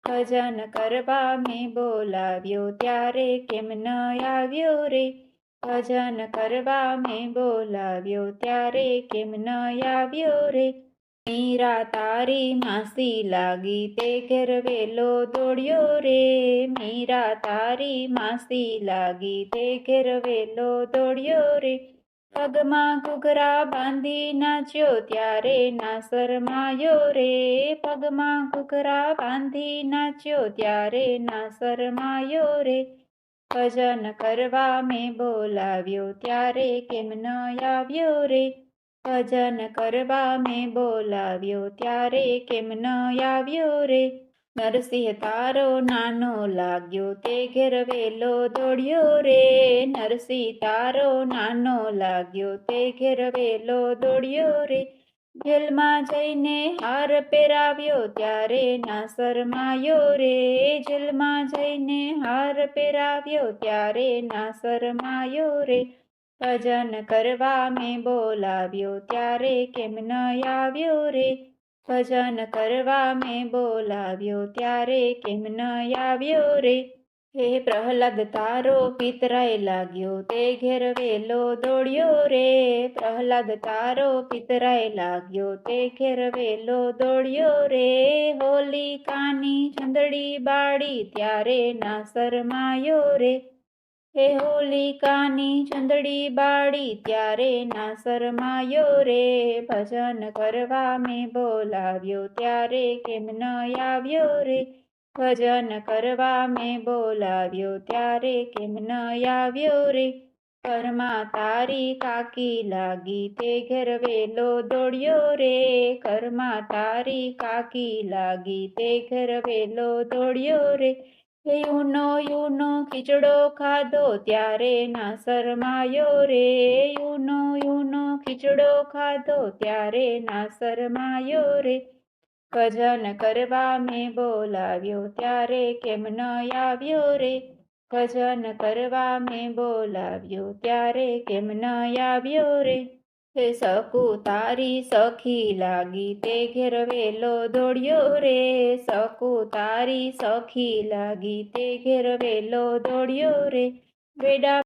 ભજન કરવા મેં બોલાવ્યો ત્યારે કેમ ન આવ્યો રે? ભજન કરવા મેં બોલાવ્યો ત્યારે કેમ ન આવ્યો રે? મીરા તારી માસી લાગી તે ઘેર વેલો દોડ્યો રે. મીરા તારી માસી લાગી તે ઘેર વેલો દોડ્યો રે. પગમાં ઘૂઘરા બાંધી નાચ્યો ત્યારે ના શરમાયો રે. પગમાં ઘૂઘરા બાંધી નાચ્યો ત્યારે ના શરમાયો રે. ભજન કરવા મેં બોલાવ્યો ત્યારે કેમ ન આવ્યો રે? ભજન કરવા મેં બોલાવ્યો ત્યારે કેમ ન આવ્યો રે? નરસિંહ તારો નાનો લાગ્યો તે ઘેર વેલો દોડ્યો રે. નરસિંહ તારો નાનો લાગ્યો તે ઘેર વેલો દોડ્યો રે. જેલમાં જઈને હાર પહેરાવ્યો ત્યારે ના શરમાયો રે. જેલમાં જઈને હાર પહેરાવ્યો ત્યારે ના શરમાયો રે. ભજન કરવા મેં બોલાવ્યો ત્યારે કેમ ન આવ્યો રે? ભજન કરવા મેં બોલાવ્યો ત્યારે કેમ ન આવ્યો રે? હે પ્રહલાદ તારો પિતરાય લાગ્યો તે ઘેર વેલો દોડ્યો રે. પ્રહલાદ તારો પિતરાય લાગ્યો તે ઘેર વેલો દોડ્યો રે. હોલિકાની ચંદડી બાળી ત્યારે ના શરમાયો રે. હે હોલિકાની ચંદડી બાળી ત્યારે ના શરમાયો રે. ભજન કરવા મેં બોલાવ્યો ત્યારે કેમ ન આવ્યો રે? ભજન કરવા મેં બોલાવ્યો ત્યારે કેમ ન આવ્યો રે? ઘરમાં તારી કાકી લાગી તે ઘેર વેલો દોડ્યો રે. ઘરમાં તારી કાકી લાગી તે ઘેર વેલો દોડ્યો રે. યુનો ખીચડો ખાધો ત્યારે ના શરમાયો રે. યુનો ખીચડો ખાધો ત્યારે ના શરમાયો રે. ભજન કરવા મેં બોલાવ્યો ત્યારે કેમ ન આવ્યો રે? ભજન કરવા મેં બોલાવ્યો ત્યારે કેમ ન આવ્યો રે? હે સકુ તારી સખી લાગી તે ઘેર વેલો દોડ્યો રે. સકુ તારી સખી લાગી તે ઘેર વેલો દોડ્યો રે. વેડા